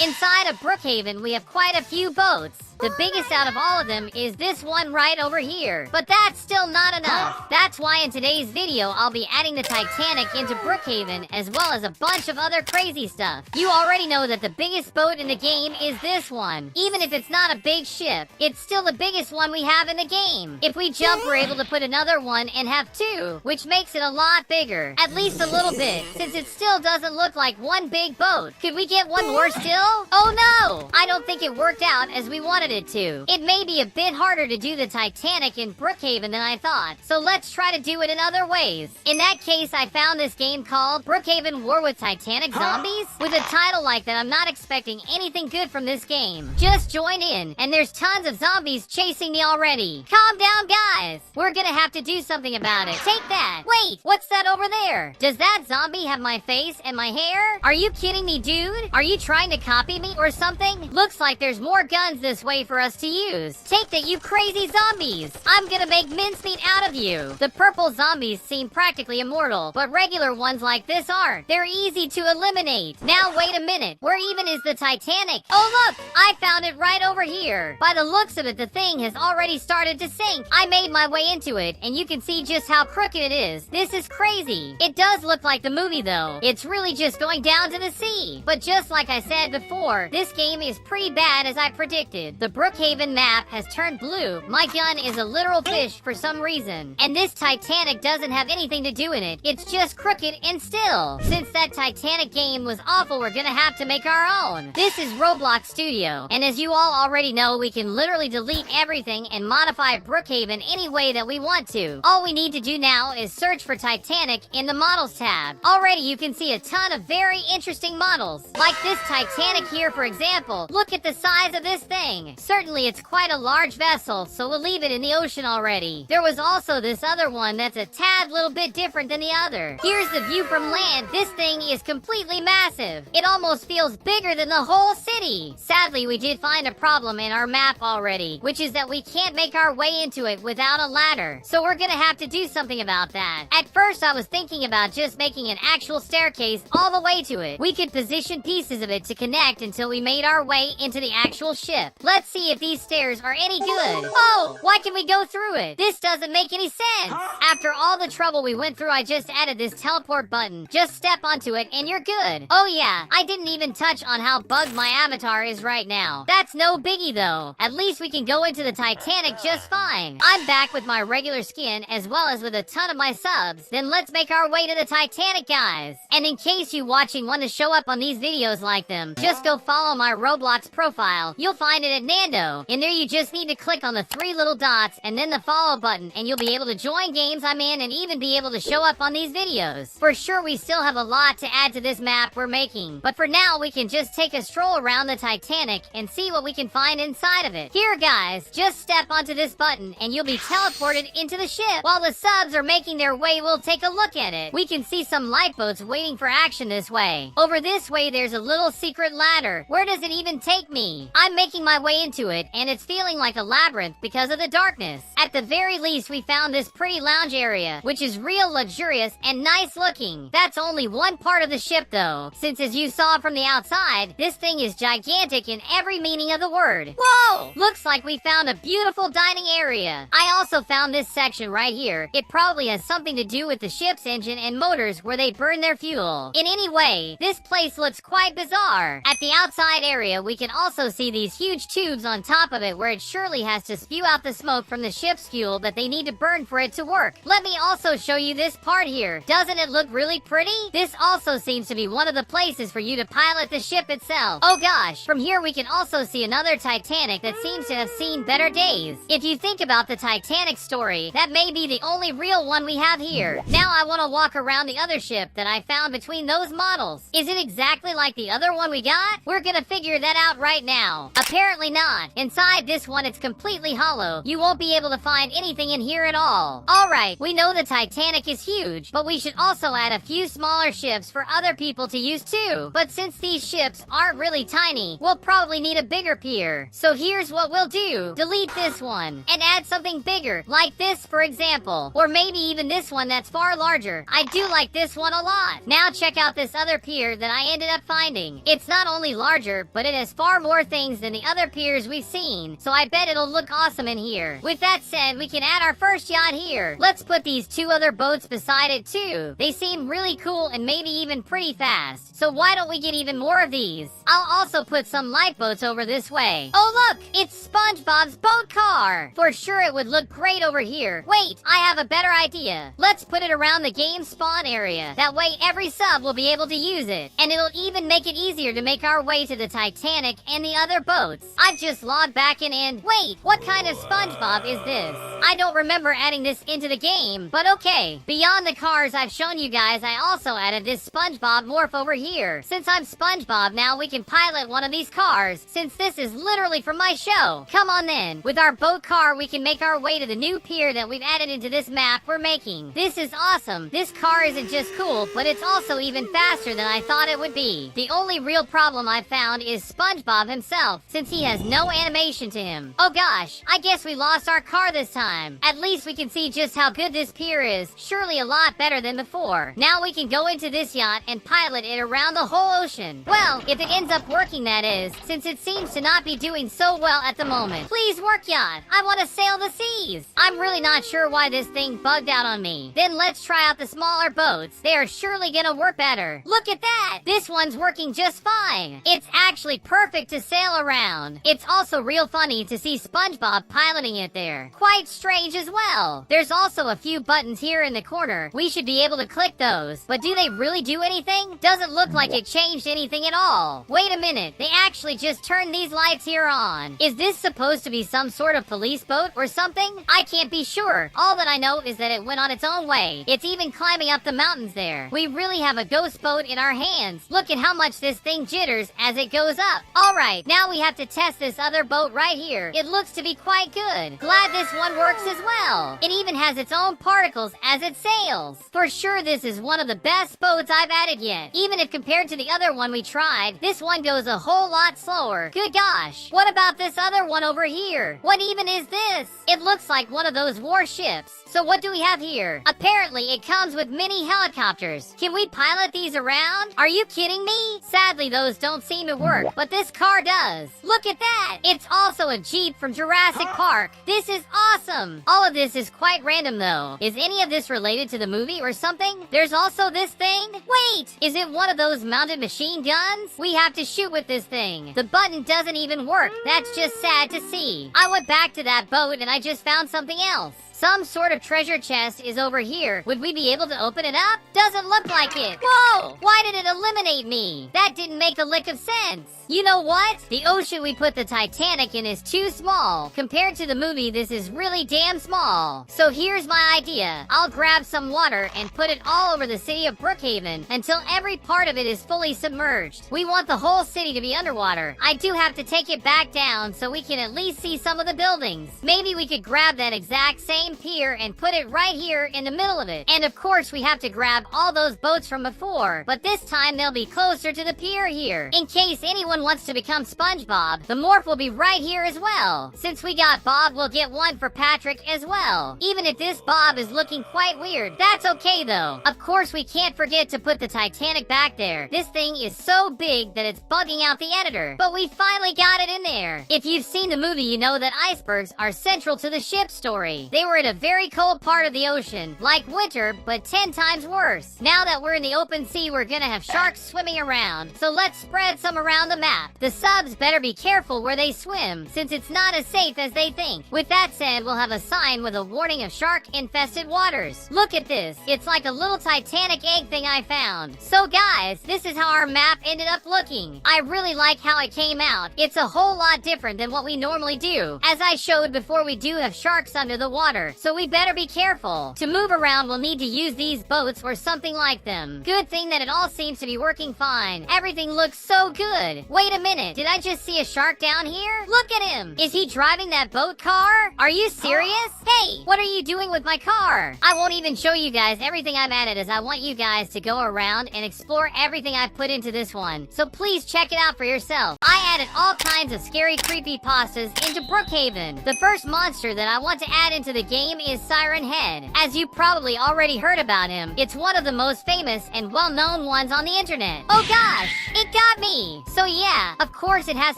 Inside of Brookhaven, we have quite a few boats. The biggest out of all of them is this one right over here. But that's still not enough. That's why in today's video, I'll be adding the Titanic into Brookhaven, as well as a bunch of other crazy stuff. You already know that the biggest boat in the game is this one. Even if it's not a big ship, it's still the biggest one we have in the game. If we jump, we're able to put another one and have two, which makes it a lot bigger. At least a little bit, since it still doesn't look like one big boat. Could we get one more still? Oh no! I don't think it worked out as we wanted it to. It may be a bit harder to do the Titanic in Brookhaven than I thought, so let's try to do it in other ways. In that case, I found this game called Brookhaven War with Titanic Zombies. With a title like that, I'm not expecting anything good from this game. Just join in, and there's tons of zombies chasing me already. Calm down, guys. We're gonna have to do something about it. Take that. Wait, what's that over there? Does that zombie have my face and my hair? Are you kidding me, dude? Are you trying to copy me or something? Looks like there's more guns this way for us to use. Take that, you crazy zombies. I'm gonna make mincemeat out of you. The purple zombies seem practically immortal, but regular ones like this aren't. They're easy to eliminate. Now wait a minute. Where even is the Titanic? Oh look, I found it right over here. By the looks of it, the thing has already started to sink. I made my way into it, and you can see just how crooked it is. This is crazy. It does look like the movie though. It's really just going down to the sea. But just like I said before, this game is pretty bad as I predicted. The Brookhaven map has turned blue. My gun is a literal fish for some reason. And this Titanic doesn't have anything to do in it. It's just crooked and still. Since that Titanic game was awful, we're gonna have to make our own. This is Roblox Studio. And as you all already know, we can literally delete everything and modify Brookhaven any way that we want to. All we need to do now is search for Titanic in the Models tab. Already you can see a ton of very interesting models. Like this Titanic here, for example. Look at the size of this thing. Certainly it's quite a large vessel, so we'll leave it in the ocean already. There was also this other one that's a tad little bit different than the other. Here's the view from land. This thing is completely massive. It almost feels bigger than the whole city. Sadly, we did find a problem in our map already, which is that we can't make our way into it without a ladder. So we're gonna have to do something about that. At first, I was thinking about just making an actual staircase all the way to it. We could position pieces of it to connect until we made our way into the actual ship. Let's see if these stairs are any good. Oh, why can we go through it? This doesn't make any sense. After all the trouble we went through, I just added this teleport button. Just step onto it and you're good. Oh yeah, I didn't even touch on how bugged my avatar is right now. That's no biggie though. At least we can go into the Titanic just fine. I'm back with my regular skin as well as with a ton of my subs. Then let's make our way to the Titanic, guys. And in case you watching want to show up on these videos like them, just go follow my Roblox profile. You'll find it at Nando. In there you just need to click on the 3 little dots and then the follow button, and you'll be able to join games I'm in and even be able to show up on these videos. For sure, we still have a lot to add to this map we're making, but for now we can just take a stroll around the Titanic and see what we can find inside of it. Here guys, just step onto this button and you'll be teleported into the ship. While the subs are making their way, we'll take a look at it. We can see some lifeboats waiting for action this way. Over this way there's a little secret ladder. Where does it even take me? I'm making my way into it, and it's feeling like a labyrinth because of the darkness. At the very least, we found this pretty lounge area, which is real luxurious and nice looking. That's only one part of the ship though, since as you saw from the outside, this thing is gigantic in every meaning of the word. Whoa! Looks like we found a beautiful dining area. I also found this section right here. It probably has something to do with the ship's engine and motors where they burn their fuel. In any way, this place looks quite bizarre. At the outside area, we can also see these huge tubes on top of it where it surely has to spew out the smoke from the ship's fuel that they need to burn for it to work. Let me also show you this part here. Doesn't it look really pretty? This also seems to be one of the places for you to pilot the ship itself. Oh gosh, from here we can also see another Titanic that seems to have seen better days. If you think about the Titanic story, that may be the only real one we have here. Now I want to walk around the other ship that I found between those models. Is it exactly like the other one we got? We're gonna figure that out right now. Apparently not. Inside this one, it's completely hollow. You won't be able to find anything in here at all. Alright, we know the Titanic is huge, but we should also add a few smaller ships for other people to use too. But since these ships aren't really tiny, we'll probably need a bigger pier. So here's what we'll do. Delete this one and add something bigger, like this for example. Or maybe even this one that's far larger. I do like this one a lot. Now check out this other pier that I ended up finding. It's not only larger, but it has far more things than the other piers we've seen, so I bet it'll look awesome in here. With that said, we can add our first yacht here. Let's put these 2 other boats beside it too. They seem really cool and maybe even pretty fast, so why don't we get even more of these? I'll also put some lifeboats over this way. Oh look, it's SpongeBob's boat car. For sure it would look great over here. Wait, I have a better idea. Let's put it around the game spawn area. That way every sub will be able to use it, and it'll even make it easier to make our way to the Titanic and the other boats. I've just logged back in and wait, what kind of SpongeBob is this? I don't remember adding this into the game, but okay. Beyond the cars I've shown you guys, I also added this SpongeBob morph over here. Since I'm SpongeBob now, we can pilot one of these cars, since this is literally from my show. Come on then. With our boat car, we can make our way to the new pier that we've added into this map we're making. This is awesome. This car isn't just cool, but it's also even faster than I thought it would be. The only real problem I've found is SpongeBob himself, since he has no animation to him. Oh gosh, I guess we lost our car this time. At least we can see just how good this pier is. Surely a lot better than before. Now we can go into this yacht and pilot it around the whole ocean. Well, if it ends up working, that is, since it seems to not be doing so well at the moment. Please work, yacht. I want to sail the seas. I'm really not sure why this thing bugged out on me. Then let's try out the smaller boats. They are surely gonna work better. Look at that! This one's working just fine. It's actually perfect to sail around. It's also real funny to see SpongeBob piloting it there. Quite strange as well. There's also a few buttons here in the corner. We should be able to click those. But do they really do anything? Doesn't look like it changed anything at all. Wait a minute. They actually just turned these lights here on. Is this supposed to be some sort of police boat or something? I can't be sure. All that I know is that it went on its own way. It's even climbing up the mountains there. We really have a ghost boat in our hands. Look at how much this thing jitters as it goes up. Alright, now we have to test this other boat right here. It looks to be quite good. Glad this one works as well. It even has its own particles as it sails. For sure this is one of the best boats I've added yet. Even if compared to the other one we tried, this one goes a whole lot slower. Good gosh. What about this other one over here? What even is this? It looks like one of those warships. So what do we have here? Apparently it comes with mini helicopters. Can we pilot these around? Are you kidding me? Sadly those don't seem to work, but this car does. Look at that! It's also a Jeep from Jurassic Park. This is awesome! All of this is quite random though. Is any of this related to the movie or something? There's also this thing. Wait! Is it one of those mounted machine guns? We have to shoot with this thing. The button doesn't even work. That's just sad to see. I went back to that boat and I just found something else. Some sort of treasure chest is over here. Would we be able to open it up? Doesn't look like it. Whoa! Why did it eliminate me? That didn't make a lick of sense. You know what? The ocean we put the Titanic in is too small. Compared to the movie, this is really damn small. So here's my idea. I'll grab some water and put it all over the city of Brookhaven until every part of it is fully submerged. We want the whole city to be underwater. I do have to take it back down so we can at least see some of the buildings. Maybe we could grab that exact same pier and put it right here in the middle of it. And of course we have to grab all those boats from before, but this time they'll be closer to the pier here. In case anyone wants to become SpongeBob, the morph will be right here as well. Since we got Bob, we'll get one for Patrick as well. Even if this Bob is looking quite weird, that's okay though. Of course we can't forget to put the Titanic back there. This thing is so big that it's bugging out the editor, but we finally got it in there. If you've seen the movie, you know that icebergs are central to the ship's story. They were in a very cold part of the ocean, like winter, but 10 times worse. Now that we're in the open sea, we're gonna have sharks swimming around, so let's spread some around the map. The subs better be careful where they swim, since it's not as safe as they think. With that said, we'll have a sign with a warning of shark-infested waters. Look at this. It's like a little Titanic egg thing I found. So guys, this is how our map ended up looking. I really like how it came out. It's a whole lot different than what we normally do. As I showed before, we do have sharks under the water, so we better be careful. To move around, we'll need to use these boats or something like them. Good thing that it all seems to be working fine. Everything looks so good. Wait a minute, did I just see a shark down here? Look at him! Is he driving that boat car? Are you serious? Hey, what are you doing with my car? I won't even show you guys everything I've added, as I want you guys to go around and explore everything I've put into this one. So please check it out for yourself. I added all kinds of scary creepypastas into Brookhaven. The first monster that I want to add into the game is Siren Head. As you probably already heard about him, it's one of the most famous and well-known ones on the internet. Oh gosh, it got me! So yeah, of course it has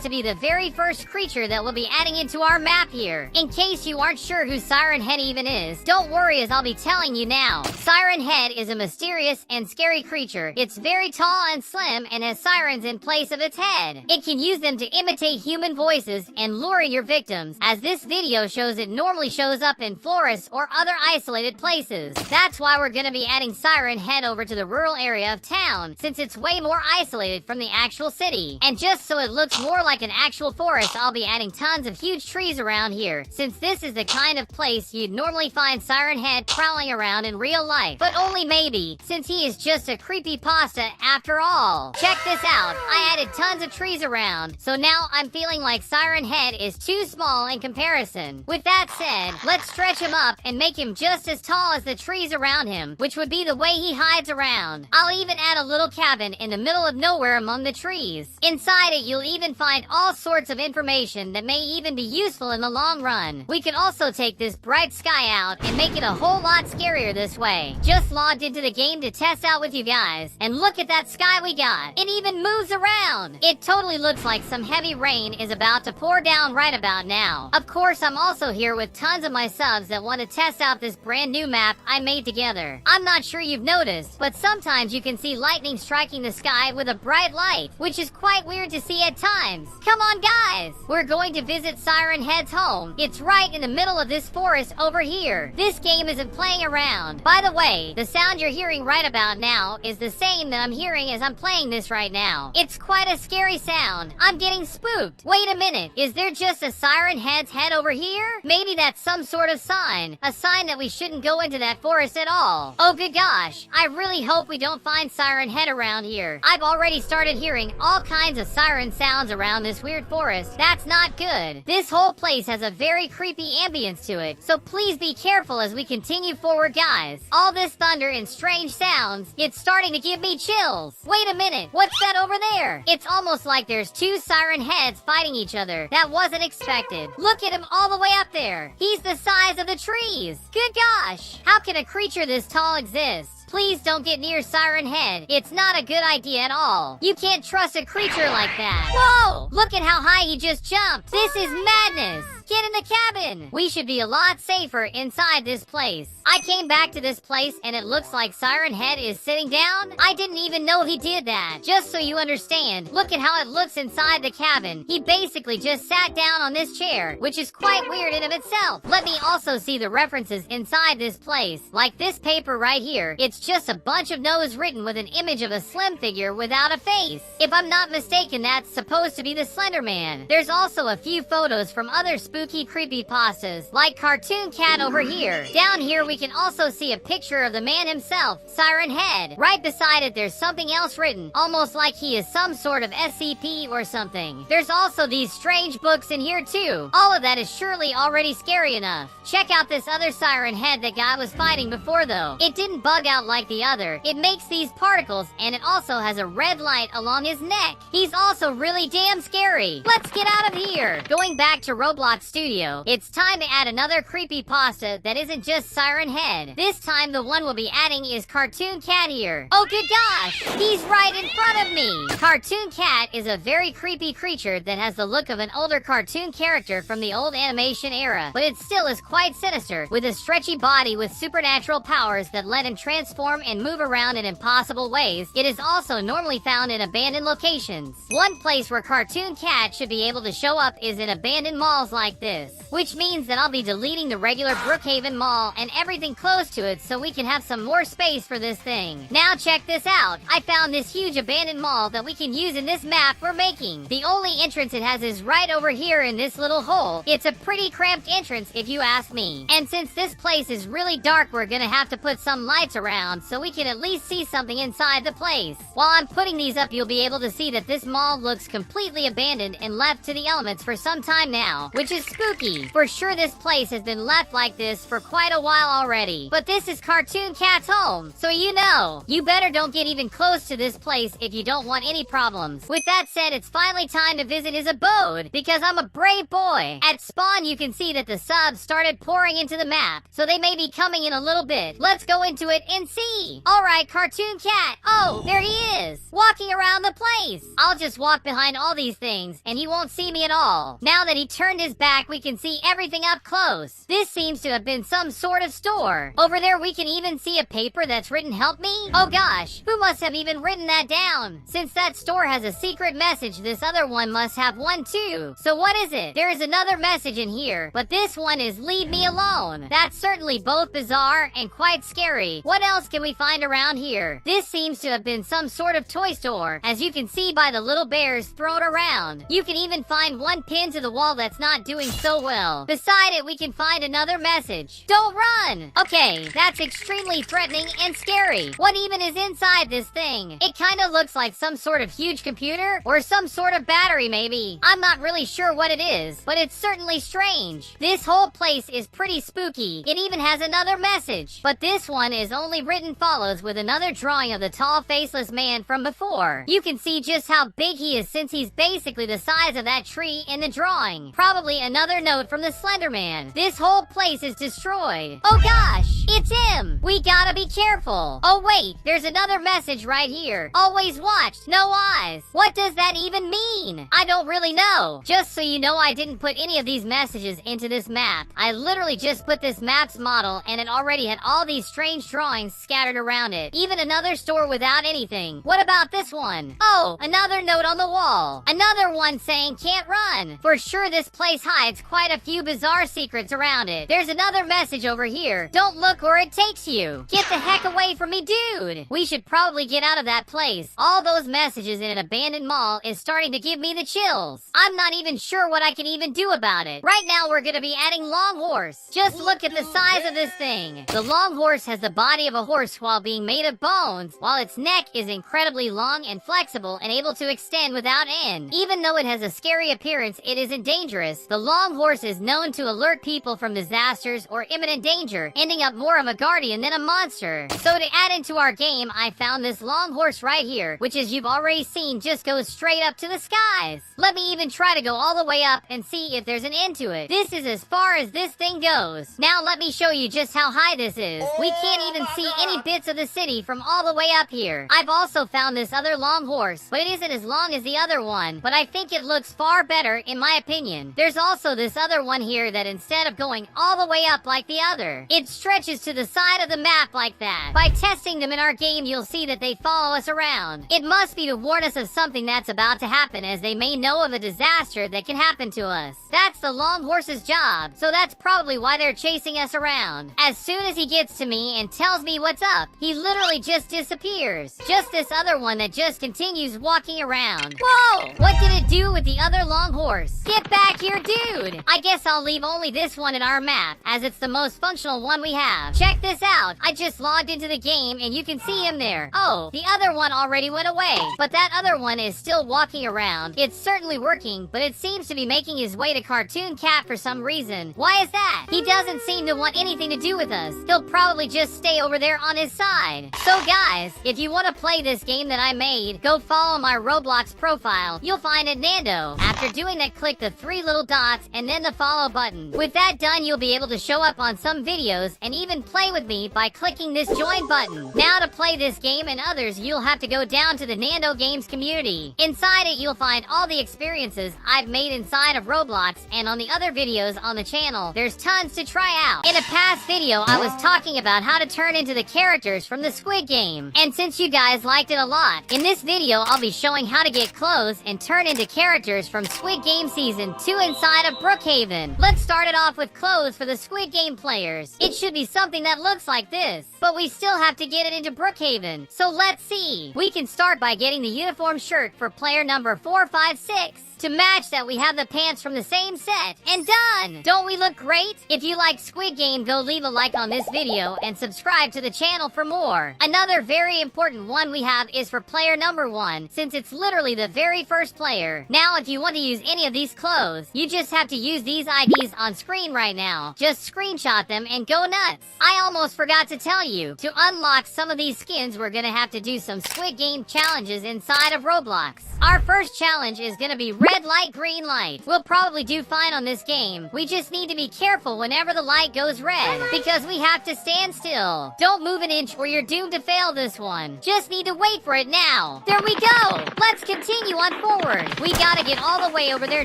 to be the very first creature that we'll be adding into our map here. In case you aren't sure who Siren Head even is, don't worry as I'll be telling you now. Siren Head is a mysterious and scary creature. It's very tall and slim and has sirens in place of its head. It can use them to imitate human voices and lure your victims. As this video shows, it normally shows up in forests or other isolated places. That's why we're gonna be adding Siren Head over to the rural area of town, since it's way more isolated from the actual city. And just so it looks more like an actual forest, I'll be adding tons of huge trees around here, since this is the kind of place you'd normally find Siren Head prowling around in real life. But only maybe, since he is just a creepypasta after all. Check this out, I added tons of trees around, so now I'm feeling like Siren Head is too small in comparison. With that said, let's stretch him up and make him just as tall as the trees around him, which would be the way he hides around. I'll even add a little cabin in the middle of nowhere among the trees. Inside it, you'll even find all sorts of information that may even be useful in the long run. We could also take this bright sky out and make it a whole lot scarier this way. Just logged into the game to test out with you guys, and look at that sky we got. It even moves around. It totally looks like some heavy rain is about to pour down right about now. Of course, I'm also here with tons of my subs that want to test out this brand new map I made together. I'm not sure you've noticed, but sometimes you can see lightning striking the sky with a bright light, which is quite weird to see at times. Come on guys! We're going to visit Siren Head's home. It's right in the middle of this forest over here. This game isn't playing around. By the way, the sound you're hearing right about now is the same that I'm hearing as I'm playing this right now. It's quite a scary sound. I'm getting spooked. Wait a minute, is there just a Siren Head's head over here? Maybe that's some sort of sign. A sign that we shouldn't go into that forest at all. Oh good gosh, I really hope we don't find Siren Head around here. I've already started hearing all kinds of siren sounds around this weird forest. That's not good. This whole place has a very creepy ambience to it, so please be careful as we continue forward guys. All this thunder and strange sounds, it's starting to give me chills. Wait a minute, what's that over there? It's almost like there's two Siren Heads fighting each other. That wasn't expected. Look at him all the way up there. He's the size of the trees. Good gosh, how can a creature this tall exist? Please don't get near Siren Head. It's not a good idea at all. You can't trust a creature like that. Whoa! Look at how high he just jumped. This is madness. Get in the cabin. We should be a lot safer inside this place. I came back to this place and it looks like Siren Head is sitting down. I didn't even know he did that. Just so you understand, look at how it looks inside the cabin. He basically just sat down on this chair, which is quite weird in of itself. Let me also see the references inside this place. Like this paper right here. It's just a bunch of notes written with an image of a slim figure without a face. If I'm not mistaken, that's supposed to be the Slender Man. There's also a few photos from other spooky creepypastas, like Cartoon Cat over here. Down here we can also see a picture of the man himself, Siren Head. Right beside it there's something else written, almost like he is some sort of SCP or something. There's also these strange books in here too. All of that is surely already scary enough. Check out this other Siren Head that guy was fighting before though. It didn't bug out like the other. It makes these particles and it also has a red light along his neck. He's also really damn scary. Let's get out of here. Going back to Roblox Studio, it's time to add another creepypasta that isn't just Siren Head. This time the one we'll be adding is Cartoon Cat here. Oh good gosh, he's right in front of me. Cartoon Cat is a very creepy creature that has the look of an older cartoon character from the old animation era, but it still is quite sinister, with a stretchy body with supernatural powers that let him transform and move around in impossible ways. It is also normally found in abandoned locations. One place where Cartoon Cat should be able to show up is in abandoned malls like this, which means that I'll be deleting the regular Brookhaven mall and everything close to it so we can have some more space for this thing. Now check this out. I found this huge abandoned mall that we can use in this map we're making. The only entrance it has is right over here in this little hole. It's a pretty cramped entrance if you ask me. And since this place is really dark, we're gonna have to put some lights around so we can at least see something inside the place. While I'm putting these up, you'll be able to see that this mall looks completely abandoned and left to the elements for some time now, which is of spooky. For sure this place has been left like this for quite a while already. But this is Cartoon Cat's home, so you better don't get even close to this place if you don't want any problems. With that said, it's finally time to visit his abode, because I'm a brave boy. At spawn, you can see that the subs started pouring into the map, so they may be coming in a little bit. Let's go into it and see. Alright, Cartoon Cat. Oh, there he is, walking around the place. I'll just walk behind all these things, and he won't see me at all. Now that he turned his back, we can see everything up close. This seems to have been some sort of store. Over there, we can even see a paper that's written, "Help me." Oh gosh, who must have even written that down? Since that store has a secret message, this other one must have one too. So what is it? There is another message in here, but this one is "Leave me alone." That's certainly both bizarre and quite scary. What else can we find around here? This seems to have been some sort of toy store, as you can see by the little bears thrown around. You can even find one pinned to the wall that's not doing so well. Beside it, we can find another message. Don't run! Okay, that's extremely threatening and scary. What even is inside this thing? It kinda looks like some sort of huge computer, or some sort of battery maybe. I'm not really sure what it is, but it's certainly strange. This whole place is pretty spooky. It even has another message, but this one is only written follows with another drawing of the tall faceless man from before. You can see just how big he is, since he's basically the size of that tree in the drawing. Probably another note from the Slender Man. This whole place is destroyed. Oh gosh, it's him! We gotta be careful. Oh wait, there's another message right here. Always watched, no eyes. What does that even mean? I don't really know. Just so you know, I didn't put any of these messages into this map. I literally just put this map's model, and it already had all these strange drawings scattered around it. Even another store without anything. What about this one? Oh, another note on the wall. Another one saying "Can't run." For sure this place hides quite a few bizarre secrets around it. There's another message over here. Don't look where it takes you. Get the heck away from me, dude. We should probably get out of that place. All those messages in an abandoned mall is starting to give me the chills. I'm not even sure what I can even do about it. Right now we're gonna be adding Long Horse. Just look at the size of this thing. The Long Horse has the body of a horse while being made of bones, while its neck is incredibly long and flexible and able to extend without end. Even though it has a scary appearance, it isn't dangerous. The Long Horse is known to alert people from disasters or imminent danger, ending up more of a guardian than a monster. So to add into our game, I found this Long Horse right here, which, as you've already seen, just goes straight up to the skies. Let me even try to go all the way up and see if there's an end to it. This is as far as this thing goes. Now let me show you just how high this is. We can't even see any bits of the city from all the way up here. I've also found this other Long Horse, but it isn't as long as the other one, but I think it looks far better in my opinion. There's also this other one here that instead of going all the way up like the other, it stretches to the side of the map like that. By testing them in our game, you'll see that they follow us around. It must be to warn us of something that's about to happen, as they may know of a disaster that can happen to us. That's the Long Horse's job, so that's probably why they're chasing us around. As soon as he gets to me and tells me what's up, he literally just disappears. Just this other one that just continues walking around. Whoa! What did it do with the other Long Horse? Get back here, dude! I guess I'll leave only this one in our map, as it's the most functional one we have. Check this out. I just logged into the game and you can see him there. Oh, the other one already went away, but that other one is still walking around. It's certainly working, but it seems to be making his way to Cartoon Cat for some reason. Why is that? He doesn't seem to want anything to do with us. He'll probably just stay over there on his side. So guys, if you want to play this game that I made, go follow my Roblox profile. You'll find it Nando. After doing that, click the 3 little dots and then the follow button. With that done, you'll be able to show up on some videos and even play with me by clicking this join button. Now to play this game and others, you'll have to go down to the Nando Games community. Inside it, you'll find all the experiences I've made inside of Roblox, and on the other videos on the channel, there's tons to try out. In a past video, I was talking about how to turn into the characters from the Squid Game, and since you guys liked it a lot, in this video I'll be showing how to get clothes and turn into characters from Squid Game Season 2 inside of Brookhaven. Let's start it off with clothes for the Squid Game players. It should be something that looks like this, but we still have to get it into Brookhaven, so let's see. We can start by getting the uniform shirt for player number 456. To match that, we have the pants from the same set. And done! Don't we look great? If you like Squid Game, go leave a like on this video and subscribe to the channel for more. Another very important one we have is for player number 1, since it's literally the very first player. Now, if you want to use any of these clothes, you just have to use these IDs on screen right now. Just screenshot them and go nuts. I almost forgot to tell you, to unlock some of these skins, we're gonna have to do some Squid Game challenges inside of Roblox. Our first challenge is gonna be red light, green light. We'll probably do fine on this game. We just need to be careful whenever the light goes red, because we have to stand still. Don't move an inch or you're doomed to fail this one. Just need to wait for it now. There we go. Let's continue on forward. We gotta get all the way over there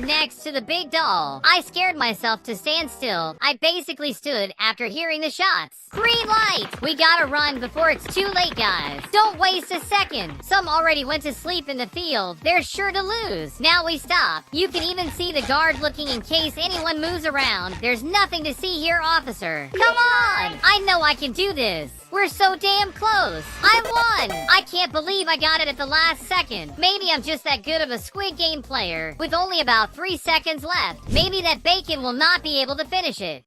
next to the big doll. I scared myself to stand still. I basically stood after hearing the shots. Green light! We gotta run before it's too late, guys. Don't waste a second. Some already went to sleep in the field. They're sure to lose. Now we stop. You can even see the guard looking in case anyone moves around. There's nothing to see here, officer. Come on! I know I can do this. We're so damn close. I won! I can't believe I got it at the last second. Maybe I'm just that good of a Squid Game player. With only about 3 seconds left, maybe that bacon will not be able to finish it.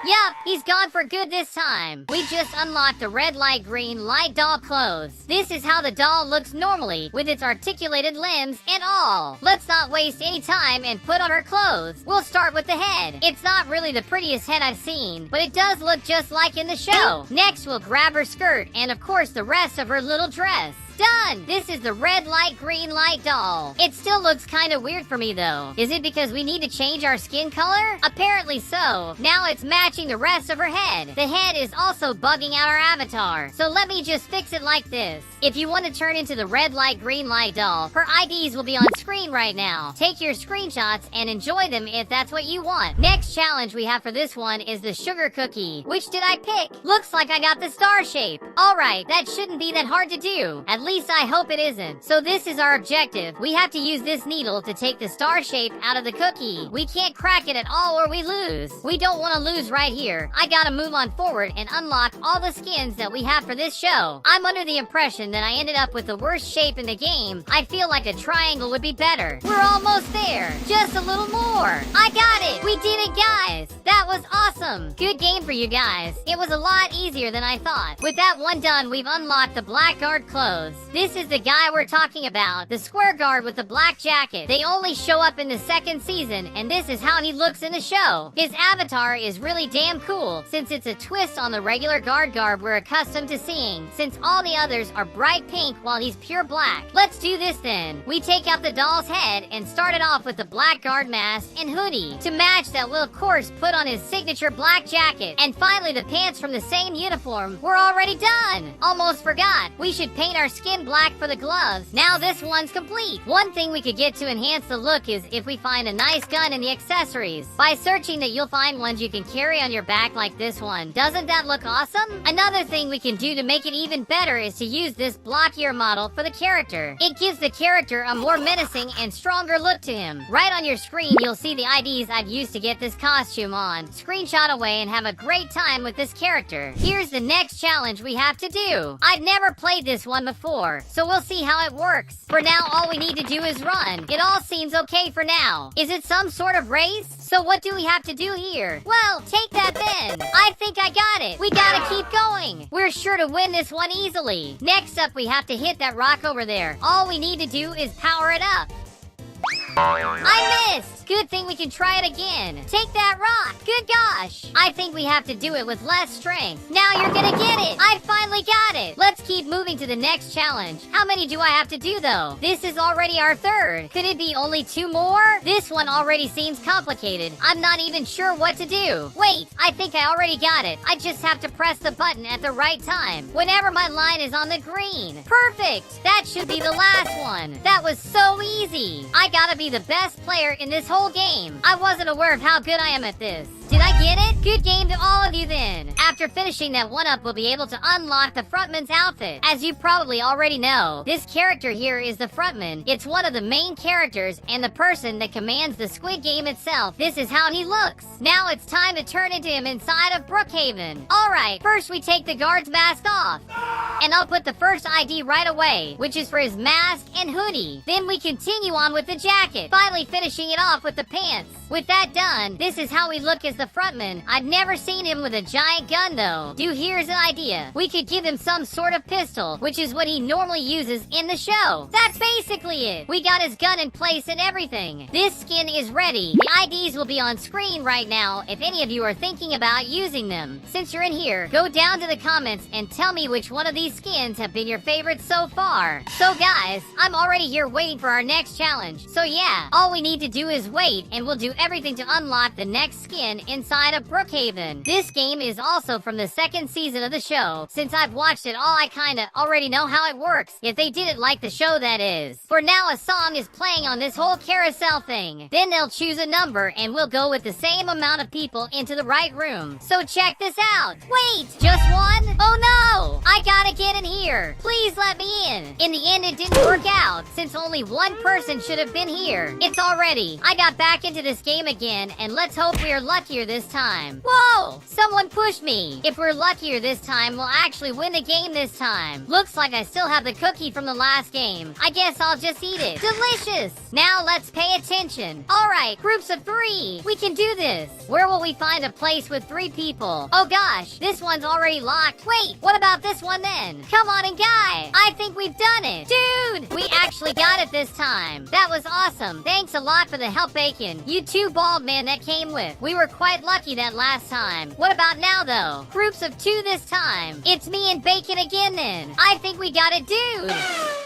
Yup, he's gone for good this time. We just unlocked the red light, green light doll clothes. This is how the doll looks normally, with its articulated limbs and all. Let's not waste any time and put on her clothes. We'll start with the head. It's not really the prettiest head I've seen, but it does look just like in the show. Next, we'll grab her skirt and of course the rest of her little dress. Done! This is the red light, green light doll. It still looks kind of weird for me though. Is it because we need to change our skin color? Apparently so. Now it's matching the rest of her head. The head is also bugging out our avatar. So let me just fix it like this. If you want to turn into the red light, green light doll, her IDs will be on screen right now. Take your screenshots and enjoy them if that's what you want. Next challenge we have for this one is the sugar cookie. Which did I pick? Looks like I got the star shape. Alright, that shouldn't be that hard to do. At least I hope it isn't. So this is our objective. We have to use this needle to take the star shape out of the cookie. We can't crack it at all or we lose. We don't want to lose right here. I gotta move on forward and unlock all the skins that we have for this show. I'm under the impression that I ended up with the worst shape in the game. I feel like a triangle would be better. We're almost there. Just a little more. I got it. We did it, guys. That was awesome. Good game for you guys. It was a lot easier than I thought. With that one done, we've unlocked the black guard clothes. This is the guy we're talking about, the square guard with the black jacket. They only show up in the second season, and this is how he looks in the show. His avatar is really damn cool, since it's a twist on the regular guard garb we're accustomed to seeing, since all the others are bright pink while he's pure black. Let's do this then. We take out the doll's head and start it off with the black guard mask and hoodie. To match that, we'll of course put on his signature black jacket. And finally the pants from the same uniform. We're already done! Almost forgot. We should paint our skin black for the gloves. Now this one's complete. One thing we could get to enhance the look is if we find a nice gun in the accessories. By searching that, you'll find ones you can carry on your back like this one. Doesn't that look awesome? Another thing we can do to make it even better is to use this blockier model for the character. It gives the character a more menacing and stronger look to him. Right on your screen, you'll see the IDs I've used to get this costume on. Screenshot away and have a great time with this character. Here's the next challenge we have to do. I've never played this one before, so we'll see how it works. For now, all we need to do is run. It all seems okay for now. Is it some sort of race? So what do we have to do here? Well, take that then. I think I got it. We gotta keep going. We're sure to win this one easily. Next up, we have to hit that rock over there. All we need to do is power it up. I missed! Good thing we can try it again. Take that rock. Good gosh. I think we have to do it with less strength. Now you're gonna get it. I finally got it. Let's keep moving to the next challenge. How many do I have to do though? This is already our third. Could it be only 2 more? This one already seems complicated. I'm not even sure what to do. Wait, I think I already got it. I just have to press the button at the right time. Whenever my line is on the green. Perfect. That should be the last one. That was so easy. I gotta be the best player in this whole game. I wasn't aware of how good I am at this. Did I get it? Good game to all of you then. After finishing that 1-up, we'll be able to unlock the Frontman's outfit. As you probably already know, this character here is the Frontman. It's one of the main characters and the person that commands the Squid Game itself. This is how he looks. Now it's time to turn into him inside of Brookhaven. Alright, first we take the guard's mask off. And I'll put the first ID right away, which is for his mask and hoodie. Then we continue on with the jacket, finally finishing it off with the pants. With that done, this is how we look as the Frontman. I've never seen him with a giant gun though. Dude, here's an idea. We could give him some sort of pistol, which is what he normally uses in the show. That's basically it. We got his gun in place and everything. This skin is ready. The IDs will be on screen right now if any of you are thinking about using them. Since you're in here, go down to the comments and tell me which one of these skins have been your favorites so far. So guys, I'm already here waiting for our next challenge. So yeah, all we need to do is wait and we'll do everything to unlock the next skin inside of Brookhaven. This game is also from the second season of the show. Since I've watched it all, I kinda already know how it works, if they did it like the show, that is. For now, a song is playing on this whole carousel thing. Then they'll choose a number and we'll go with the same amount of people into the right room. So check this out. Wait, just one? Oh no! I gotta get in here. Please let me in. In the end, it didn't work out, since only one person should have been here. It's already. I got back into this game again, and let's hope we are luckier this time. Whoa! Someone pushed me. If we're luckier this time, we'll actually win the game this time. Looks like I still have the cookie from the last game. I guess I'll just eat it. Delicious! Now let's pay attention. Alright, groups of 3. We can do this. Where will we find a place with 3 people? Oh gosh, this one's already locked. Wait, what about this one then? Come on and guy. I think we've done it. Dude, we actually got it this time. That was awesome. Thanks a lot for the help, Bacon. You two bald men that came with. We were quite lucky that last time. What about now though? Groups of 2 this time. It's me and Bacon again then. I think we got it, dude.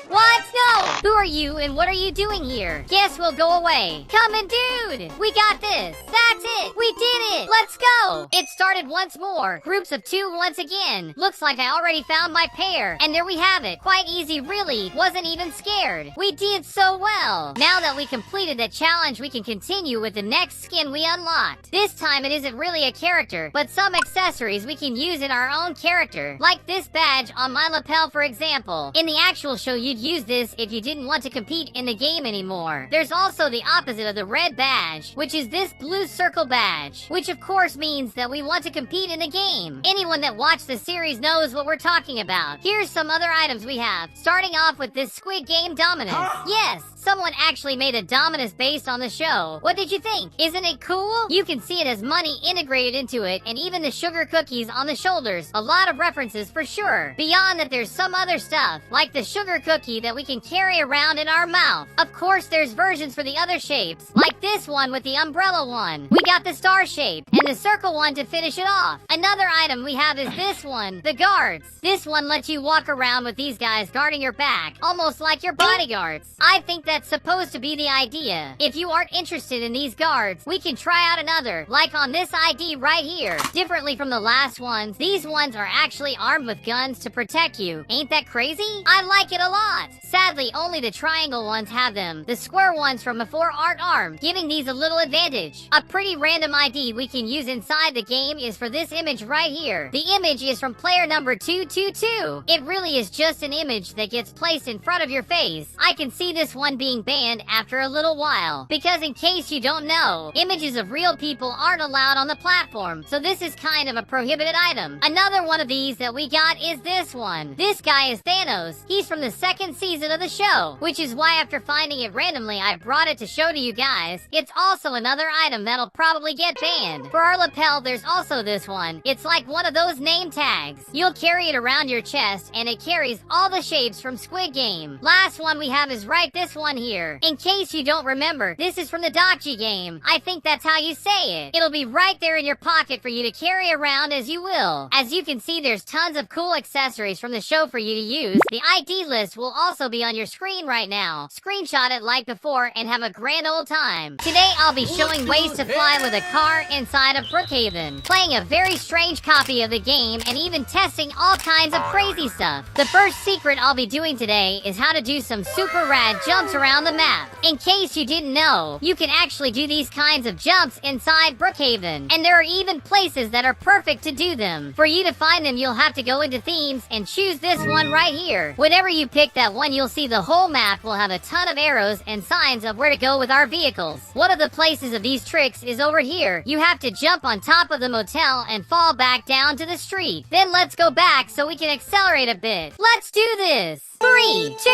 What? No! Who are you and what are you doing here? Guess we'll go away. Come in, dude! We got this! That's it! We did it! Let's go! It started once more. Groups of 2 once again. Looks like I already found my pair. And there we have it. Quite easy, really. Wasn't even scared. We did so well. Now that we completed the challenge, we can continue with the next skin we unlocked. This time it isn't really a character, but some accessories we can use in our own character. Like this badge on my lapel, for example. In the actual show, you'd use this if you didn't want to compete in the game anymore. There's also the opposite of the red badge, which is this blue circle badge, which of course means that we want to compete in the game. Anyone that watched the series knows what we're talking about. Here's some other items we have, starting off with this Squid Game Dominus. Yes, someone actually made a Dominus based on the show. What did you think? Isn't it cool? You can see it has money integrated into it, and even the sugar cookies on the shoulders. A lot of references for sure. Beyond that, there's some other stuff, like the sugar cookie that we can carry around in our mouth. Of course, there's versions for the other shapes, like this one with the umbrella one. We got the star shape, and the circle one to finish it off. Another item we have is this one, the guards. This one lets you walk around with these guys guarding your back, almost like your bodyguards. I think that's supposed to be the idea. If you aren't interested in these guards, we can try out another, like on this ID right here. Differently from the last ones, these ones are actually armed with guns to protect you. Ain't that crazy? I like it a lot. Sadly, only the triangle ones have them. The square ones from before aren't armed, giving these a little advantage. A pretty random ID we can use inside the game is for this image right here. The image is from player number 222. It really is just an image that gets placed in front of your face. I can see this one being banned after a little while, because in case you don't know, images of real people aren't allowed on the platform, so this is kind of a prohibited item. Another one of these that we got is this one. This guy is Thanos. He's from the second season of the show, which is why after finding it randomly, I brought it to show to you guys. It's also another item that'll probably get banned. For our lapel, there's also this one. It's like one of those name tags. You'll carry it around your chest, and it carries all the shapes from Squid Game. Last one we have is right this one here. In case you don't remember, this is from the Dokji game. I think that's how you say it. It'll be right there in your pocket for you to carry around as you will. As you can see, there's tons of cool accessories from the show for you to use. The ID list will will also be on your screen right now. Screenshot it like before and have a grand old time. Today I'll be showing ways to fly with a car inside of Brookhaven, playing a very strange copy of the game and even testing all kinds of crazy stuff. The first secret I'll be doing today is how to do some super rad jumps around the map. In case you didn't know, you can actually do these kinds of jumps inside Brookhaven, and there are even places that are perfect to do them. For you to find them, you'll have to go into themes and choose this one right here. Whenever you pick that one, you'll see the whole map will have a ton of arrows and signs of where to go with our vehicles. One of the places of these tricks is over here. You have to jump on top of the motel and fall back down to the street. Then let's go back so we can accelerate a bit. Let's do this! 3, 2,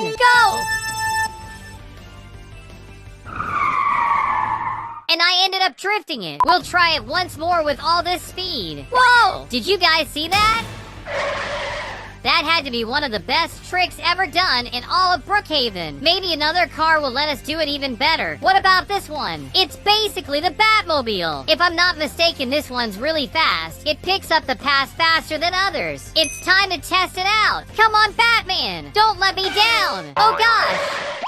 1, go! And I ended up drifting it. We'll try it once more with all this speed. Whoa! Did you guys see that? That had to be one of the best tricks ever done in all of Brookhaven. Maybe another car will let us do it even better. What about this one? It's basically the Batmobile. If I'm not mistaken, this one's really fast. It picks up the pass faster than others. It's time to test it out. Come on, Batman! Don't let me down! Oh gosh!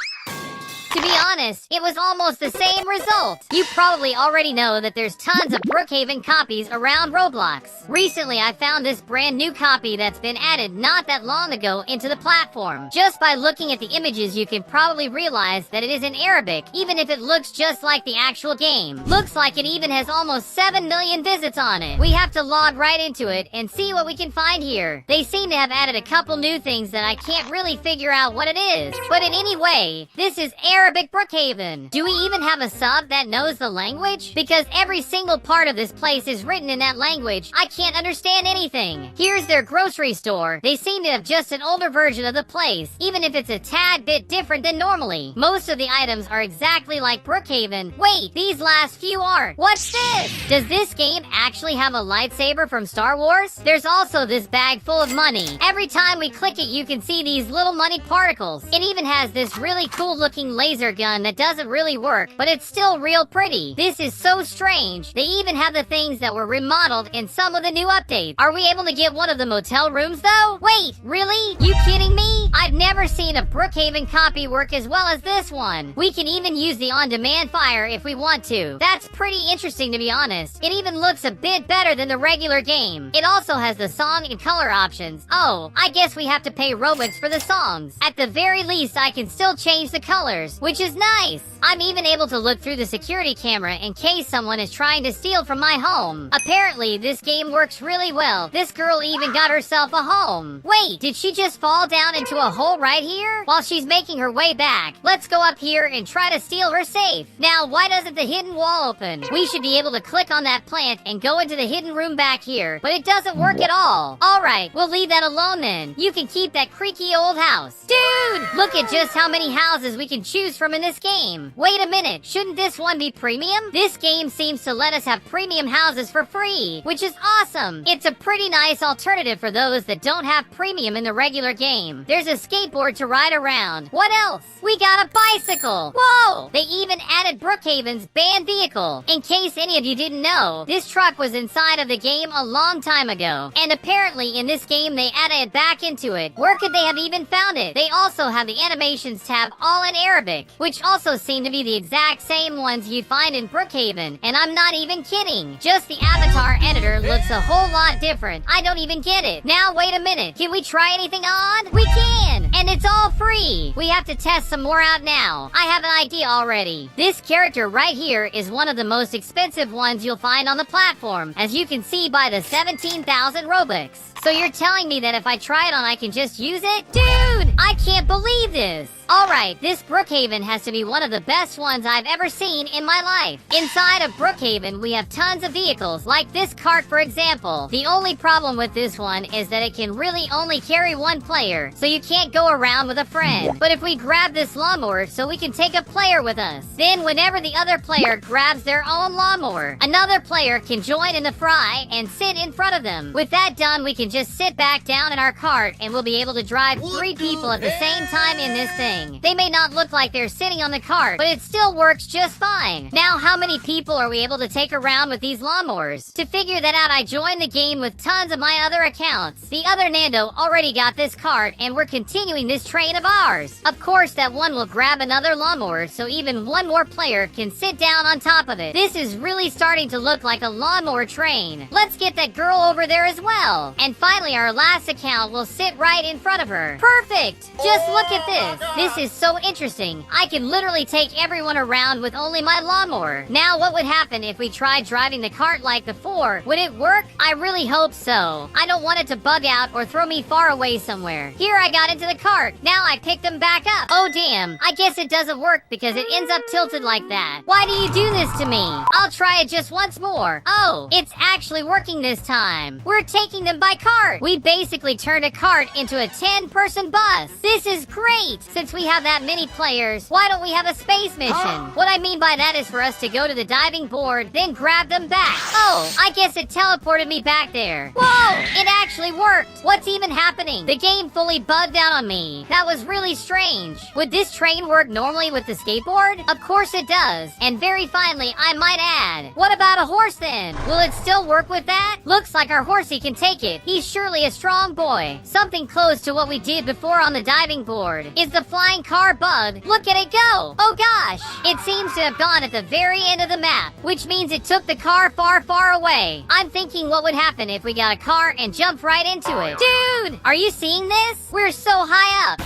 To be honest, it was almost the same result. You probably already know that there's tons of Brookhaven copies around Roblox. Recently, I found this brand new copy that's been added not that long ago into the platform. Just by looking at the images, you can probably realize that it is in Arabic, even if it looks just like the actual game. Looks like it even has almost 7 million visits on it. We have to log right into it and see what we can find here. They seem to have added a couple new things that I can't really figure out what it is. But in any way, this is Arabic Brookhaven. Do we even have a sub that knows the language? Because every single part of this place is written in that language. I can't understand anything. Here's their grocery store. They seem to have just an older version of the place, even if it's a tad bit different than normally. Most of the items are exactly like Brookhaven. Wait, these last few aren't. What's this? Does this game actually have a lightsaber from Star Wars? There's also this bag full of money. Every time we click it, you can see these little money particles. It even has this really cool looking laser gun that doesn't really work, but it's still real pretty. This is so strange. They even have the things that were remodeled in some of the new updates. Are we able to get one of the motel rooms though? Wait, really? You kidding me? I've never seen a Brookhaven copy work as well as this one. We can even use the on-demand fire if we want to. That's pretty interesting, to be honest. It even looks a bit better than the regular game. It also has the song and color options. Oh, I guess we have to pay Robux for the songs. At the very least, I can still change the colors, which is nice. I'm even able to look through the security camera in case someone is trying to steal from my home. Apparently, this game works really well. This girl even got herself a home. Wait, did she just fall down into a hole right here? While she's making her way back. Let's go up here and try to steal her safe. Now, why doesn't the hidden wall open? We should be able to click on that plant and go into the hidden room back here, but it doesn't work at all. Alright, we'll leave that alone then. You can keep that creaky old house. Dude, look at just how many houses we can choose from in this game. Wait a minute, shouldn't this one be premium? This game seems to let us have premium houses for free, which is awesome. It's a pretty nice alternative for those that don't have premium in the regular game. There's a skateboard to ride around. What else? We got a bicycle. Whoa! They even added Brookhaven's banned vehicle. In case any of you didn't know, this truck was inside of the game a long time ago. And apparently in this game they added it back into it. Where could they have even found it? They also have the animations tab all in Arabic, which also seem to be the exact same ones you'd find in Brookhaven. And I'm not even kidding. Just the avatar editor looks a whole lot different. I don't even get it. Now wait a minute. Can we try anything on? We can! And it's all free. We have to test some more out now. I have an idea already. This character right here is one of the most expensive ones you'll find on the platform, as you can see by the 17,000 Robux. So you're telling me that if I try it on, I can just use it? Dude, I can't believe this. Alright, this Brookhaven has to be one of the best ones I've ever seen in my life. Inside of Brookhaven, we have tons of vehicles, like this cart for example. The only problem with this one is that it can really only carry one player, so you can't go around with a friend. But if we grab this lawnmower so we can take a player with us, then whenever the other player grabs their own lawnmower, another player can join in the fry and sit in front of them. With that done, we can just sit back down in our cart and we'll be able to drive 3 people people at the same time in this thing. They may not look like they're sitting on the cart, but it still works just fine. Now, how many people are we able to take around with these lawnmowers? To figure that out, I joined the game with tons of my other accounts. The other Nando already got this cart, and we're continuing this train of ours. Of course, that one will grab another lawnmower, so even one more player can sit down on top of it. This is really starting to look like a lawnmower train. Let's get that girl over there as well. And finally, our last account will sit right in front of her. Perfect! Just look at this. This is so interesting. I can literally take everyone around with only my lawnmower. Now, what would happen if we tried driving the cart like before? Would it work? I really hope so. I don't want it to bug out or throw me far away somewhere. Here I got into the cart. Now I picked them back up. Oh damn, I guess it doesn't work because it ends up tilted like that. Why do you do this to me? I'll try it just once more. Oh, it's actually working this time. We're taking them by cart. We basically turned a cart into a 10-person bus. This is great. Since we have that many players, why don't we have a space mission? What I mean by that is for us to go to the diving board, then grab them back. Oh, I guess it teleported me back there. Whoa, it actually worked. What's even happening? The game fully bugged out on me. That was really strange. Would this train work normally with the skateboard? Of course it does. And very finally, I might add, what about a horse then? Will it still work with that? Looks like our horsey can take it. He's surely a strong boy. Something close to what we did before on the diving board. Is the flying car bugged? Look at it go. Oh gosh. It seems to have gone at the very end of the map, which means it took the car far, far away. I'm thinking what would happen if we got a car and jumped right into it. Dude, are you seeing this? We're so high up.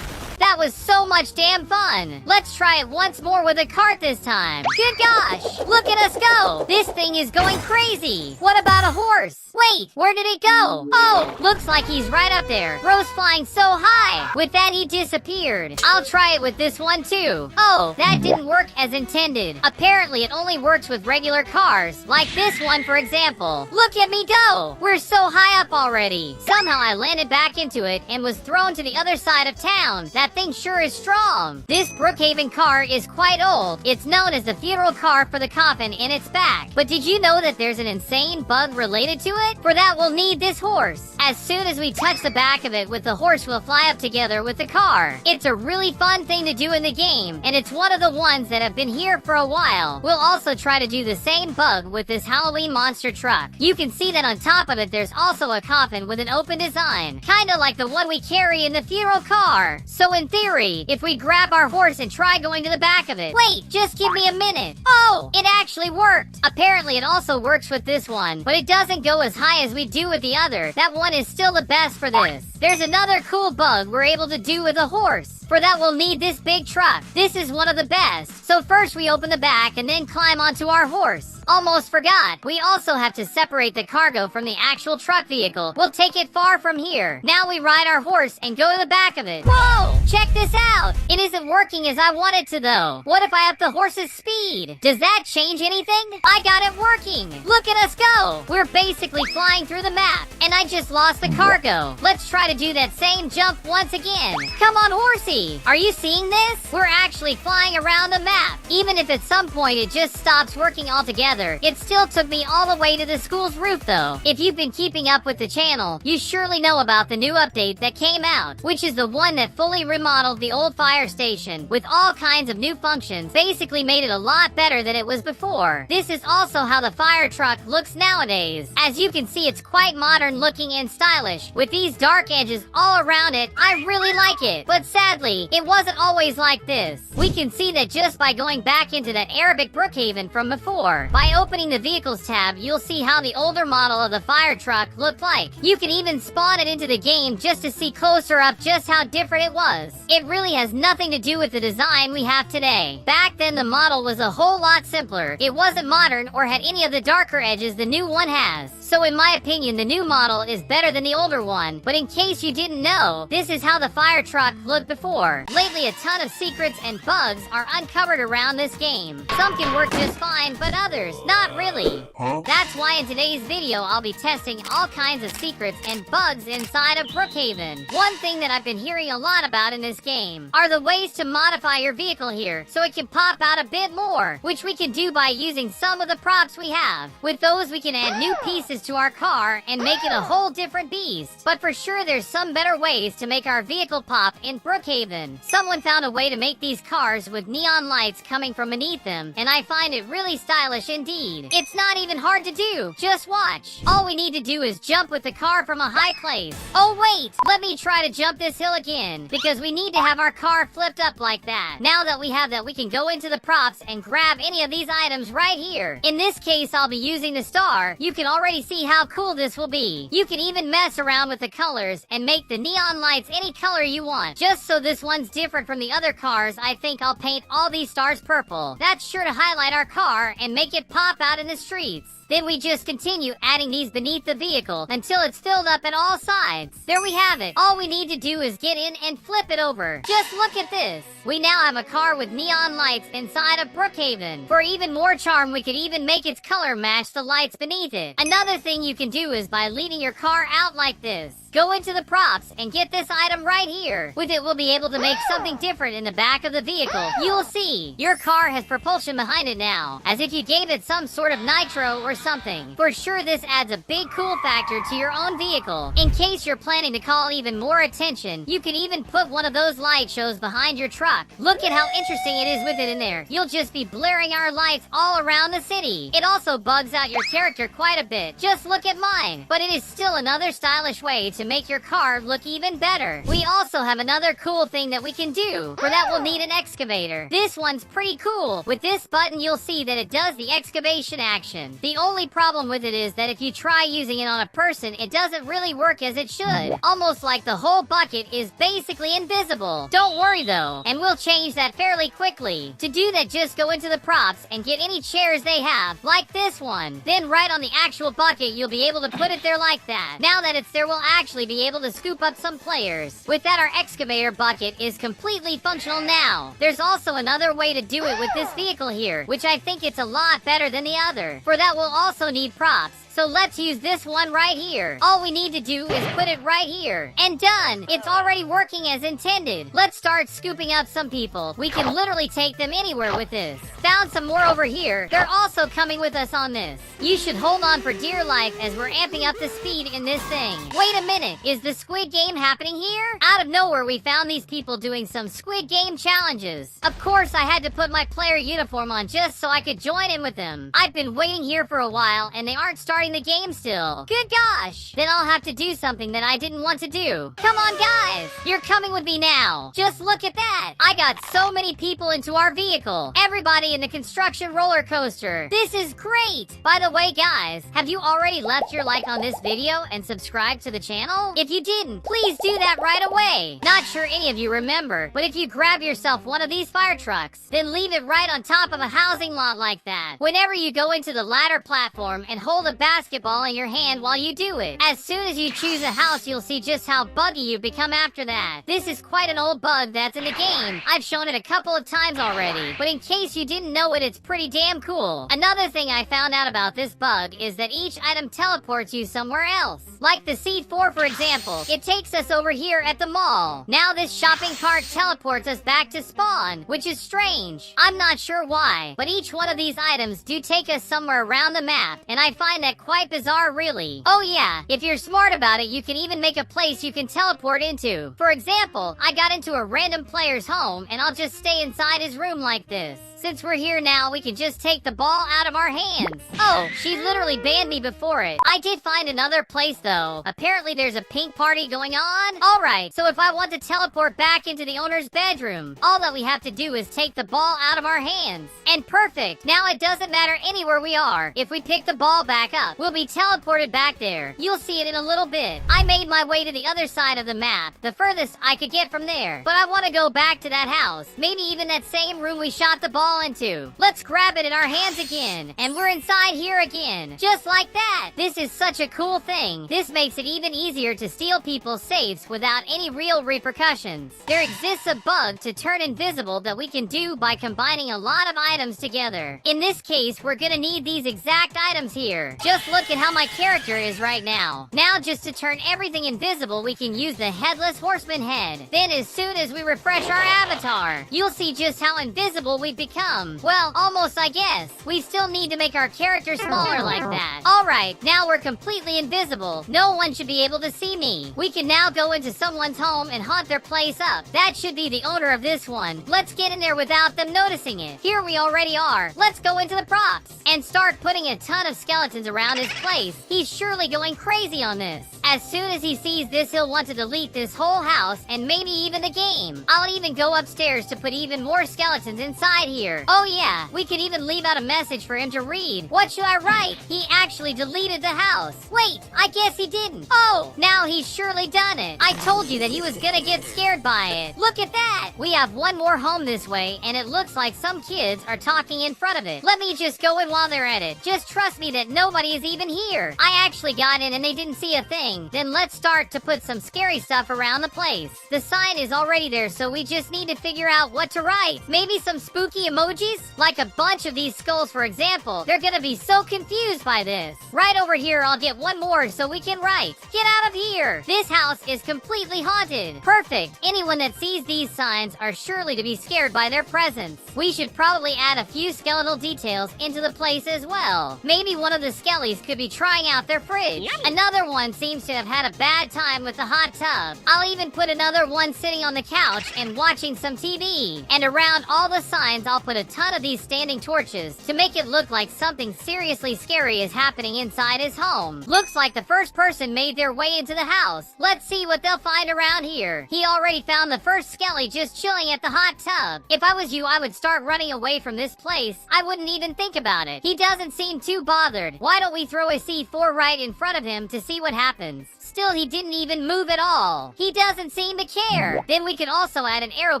That was so much damn fun. Let's try it once more with a cart this time. Good gosh, look at us go. This thing is going crazy. What about a horse? Wait, where did it go? Oh, looks like he's right up there. Bro's flying so high. With that, he disappeared. I'll try it with this one too. Oh, that didn't work as intended. Apparently, it only works with regular cars, like this one, for example. Look at me go. We're so high up already. Somehow I landed back into it and was thrown to the other side of town. That thing sure is strong. This Brookhaven car is quite old. It's known as the funeral car for the coffin in its back. But did you know that there's an insane bug related to it? For that, we'll need this horse. As soon as we touch the back of it with the horse, we'll fly up together with the car. It's a really fun thing to do in the game, and it's one of the ones that have been here for a while. We'll also try to do the same bug with this Halloween monster truck. You can see that on top of it, there's also a coffin with an open design, kinda like the one we carry in the funeral car. So in theory, if we grab our horse and try going to the back of it. Wait, just give me a minute. Oh, it actually worked. Apparently, it also works with this one, but it doesn't go as high as we do with the other. That one is still the best for this. There's another cool bug we're able to do with a horse. For that, we'll need this big truck. This is one of the best. So first we open the back and then climb onto our horse. Almost forgot. We also have to separate the cargo from the actual truck vehicle. We'll take it far from here. Now we ride our horse and go to the back of it. Whoa! Check this out. It isn't working as I want it to though. What if I up the horse's speed? Does that change anything? I got it working. Look at us go. We're basically flying through the map. And I just lost the cargo. Let's try to do that same jump once again. Come on, horsey. Are you seeing this? We're actually flying around the map. Even if at some point it just stops working altogether, it still took me all the way to the school's roof though. If you've been keeping up with the channel, you surely know about the new update that came out, which is the one that fully remodeled the old fire station with all kinds of new functions, basically made it a lot better than it was before. This is also how the fire truck looks nowadays. As you can see, it's quite modern looking and stylish, with these dark edges all around it. I really like it, but sadly, it wasn't always like this. We can see that just by going back into that Arabic Brookhaven from before. By opening the vehicles tab, you'll see how the older model of the fire truck looked like. You can even spawn it into the game just to see closer up just how different it was. It really has nothing to do with the design we have today. Back then, the model was a whole lot simpler. It wasn't modern or had any of the darker edges the new one has. So in my opinion, the new model is better than the older one. But in case you didn't know, this is how the fire truck looked before. Lately, a ton of secrets and bugs are uncovered around this game. Some can work just fine, but others Not really. That's why in today's video, I'll be testing all kinds of secrets and bugs inside of Brookhaven. One thing that I've been hearing a lot about in this game are the ways to modify your vehicle here so it can pop out a bit more, which we can do by using some of the props we have. With those, we can add new pieces to our car and make it a whole different beast. But for sure, there's some better ways to make our vehicle pop in Brookhaven. Someone found a way to make these cars with neon lights coming from beneath them, and I find it really stylish indeed. It's not even hard to do. Just watch. All we need to do is jump with the car from a high place. Oh wait, let me try to jump this hill again, because we need to have our car flipped up like that. Now that we have that, we can go into the props and grab any of these items right here. In this case, I'll be using the star. You can already see how cool this will be. You can even mess around with the colors and make the neon lights any color you want. Just so this one's different from the other cars, I think I'll paint all these stars purple. That's sure to highlight our car and make it pop out in the streets. Then we just continue adding these beneath the vehicle until it's filled up at all sides. There we have it. All we need to do is get in and flip it over. Just look at this. We now have a car with neon lights inside of Brookhaven. For even more charm, we could even make its color match the lights beneath it. Another thing you can do is by leading your car out like this. Go into the props and get this item right here. With it, we'll be able to make something different in the back of the vehicle. You'll see. Your car has propulsion behind it now, as if you gave it some sort of nitro or something. For sure, this adds a big cool factor to your own vehicle. In case you're planning to call even more attention, you can even put one of those light shows behind your truck. Look at how interesting it is with it in there. You'll just be blaring our lights all around the city. It also bugs out your character quite a bit. Just look at mine. But it is still another stylish way to make your car look even better. We also have another cool thing that we can do. For that, we'll need an excavator. This one's pretty cool. With this button, you'll see that it does the excavation action. The only problem with it is that if you try using it on a person, it doesn't really work as it should. Almost like the whole bucket is basically invisible. Don't worry though, and we'll change that fairly quickly. To do that, just go into the props and get any chairs they have, like this one. Then right on the actual bucket, you'll be able to put it there like that. Now that it's there, we'll actually be able to scoop up some players. With that, our excavator bucket is completely functional now. There's also another way to do it with this vehicle here, which I think it's a lot better than the other. For that, we'll also need props. So let's use this one right here. All we need to do is put it right here. And done! It's already working as intended. Let's start scooping up some people. We can literally take them anywhere with this. Found some more over here. They're also coming with us on this. You should hold on for dear life as we're amping up the speed in this thing. Wait a minute, is the Squid Game happening here? Out of nowhere, we found these people doing some Squid Game challenges. Of course, I had to put my player uniform on just so I could join in with them. I've been waiting here for a while and they aren't starting the game still. Good gosh! Then I'll have to do something that I didn't want to do. Come on, guys! You're coming with me now. Just look at that! I got so many people into our vehicle. Everybody in the construction roller coaster. This is great! By the way, guys, have you already left your like on this video and subscribed to the channel? If you didn't, please do that right away. Not sure any of you remember, but if you grab yourself one of these fire trucks, then leave it right on top of a housing lot like that. Whenever you go into the ladder platform and hold a basketball in your hand while you do it. As soon as you choose a house, you'll see just how buggy you become after that. This is quite an old bug that's in the game. I've shown it a couple of times already, but in case you didn't know it, it's pretty damn cool. Another thing I found out about this bug is that each item teleports you somewhere else. Like the C4, for example. It takes us over here at the mall. Now this shopping cart teleports us back to spawn, which is strange. I'm not sure why, but each one of these items do take us somewhere around the map, and I find that quite bizarre, really. Oh yeah, if you're smart about it, you can even make a place you can teleport into. For example, I got into a random player's home, and I'll just stay inside his room like this. Since we're here now, we can just take the ball out of our hands. Oh, she literally banned me before it. I did find another place though. Apparently there's a pink party going on. Alright, so if I want to teleport back into the owner's bedroom, all that we have to do is take the ball out of our hands. And perfect! Now it doesn't matter anywhere we are. If we pick the ball back up, up, we'll be teleported back there. You'll see it in a little bit. I made my way to the other side of the map, the furthest I could get from there. But I want to go back to that house, maybe even that same room we shot the ball into. Let's grab it in our hands again, and we're inside here again. Just like that. This is such a cool thing. This makes it even easier to steal people's safes without any real repercussions. There exists a bug to turn invisible that we can do by combining a lot of items together. In this case, we're gonna need these exact items here. Just look at how my character is right now. Now, just to turn everything invisible, we can use the Headless Horseman head. Then as soon as we refresh our avatar, you'll see just how invisible we've become. Well, almost, I guess. We still need to make our character smaller like that. Alright, now we're completely invisible. No one should be able to see me. We can now go into someone's home and haunt their place up. That should be the owner of this one. Let's get in there without them noticing it. Here we already are. Let's go into the props and start putting a ton of skeletons around his place. He's surely going crazy on this. As soon as he sees this, he'll want to delete this whole house and maybe even the game. I'll even go upstairs to put even more skeletons inside here. Oh yeah, we could even leave out a message for him to read. What should I write? He actually deleted the house. Wait, I guess he didn't. Oh, now he's surely done it. I told you that he was gonna get scared by it. Look at that. We have one more home this way, and it looks like some kids are talking in front of it. Let me just go in while they're at it. Just trust me that nobody is even here. I actually got in and they didn't see a thing. Then let's start to put some scary stuff around the place. The sign is already there, so we just need to figure out what to write. Maybe some spooky emojis? Like a bunch of these skulls, for example. They're gonna be so confused by this. Right over here, I'll get one more so we can write. Get out of here! This house is completely haunted. Perfect. Anyone that sees these signs are surely to be scared by their presence. We should probably add a few skeletal details into the place as well. Maybe one of the skellies could be trying out their fridge. Yummy. Another one seems to have had a bad time with the hot tub. I'll even put another one sitting on the couch and watching some TV. And around all the signs, I'll put a ton of these standing torches to make it look like something seriously scary is happening inside his home. Looks like the first person made their way into the house. Let's see what they'll find around here. He already found the first skelly just chilling at the hot tub. If I was you, I would start running away from this place. I wouldn't even think about it. He doesn't seem too bothered. Why don't we throw a C4 right in front of him to see what happens? Still, he didn't even move at all. He doesn't seem to care. Then we could also add an arrow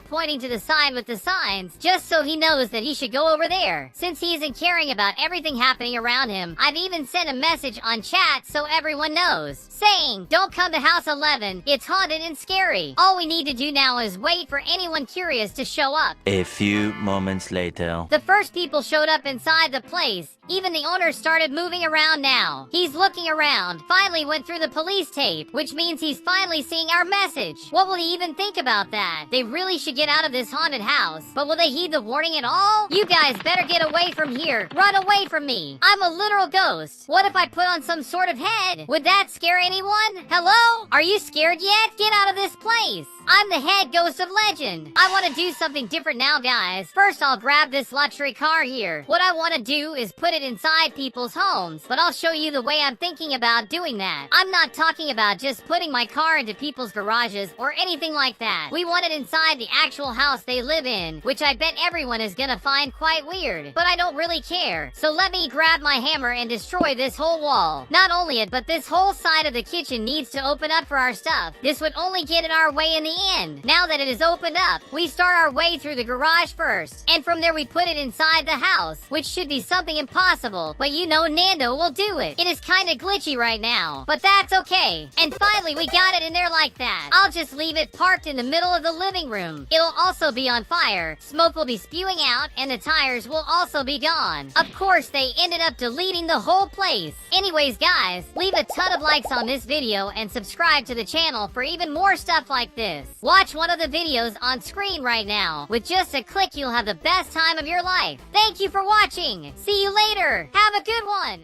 pointing to the side with the signs, just so he knows that he should go over there. Since he isn't caring about everything happening around him, I've even sent a message on chat so everyone knows, saying, don't come to house 11. It's haunted and scary. All we need to do now is wait for anyone curious to show up. A few moments later. The first people showed up inside the place. Even the owner started moving around now. He's looking around. Finally went through the police tape, which means he's finally seeing our message. What will he even think about that? They really should get out of this haunted house. But will they heed the warning at all? You guys better get away from here. Run away from me. I'm a literal ghost. What if I put on some sort of head? Would that scare anyone? Hello? Are you scared yet? Get out of this place. I'm the head ghost of legend. I want to do something different now, guys. First, I'll grab this luxury car here. What I want to do is put it inside people's homes, but I'll show you the way I'm thinking about doing that. I'm not talking about just putting my car into people's garages or anything like that. We want it inside the actual house they live in, which I bet everyone is gonna find quite weird, but I don't really care. So let me grab my hammer and destroy this whole wall. Not only it, but this whole side of the kitchen needs to open up for our stuff. This would only get in our way in the end. Now that it is opened up, we start our way through the garage first, and from there we put it inside the house, which should be something impossible, but you know Nando will do it. It is kinda glitchy right now, but that's okay. And finally we got it in there like that. I'll just leave it parked in the middle of the living room. It'll also be on fire, smoke will be spewing out, and the tires will also be gone. Of course, they ended up deleting the whole place. Anyways guys, leave a ton of likes on this video and subscribe to the channel for even more stuff like this. Watch one of the videos on screen right now. With just a click, you'll have the best time of your life. Thank you for watching. See you later. Have a good one.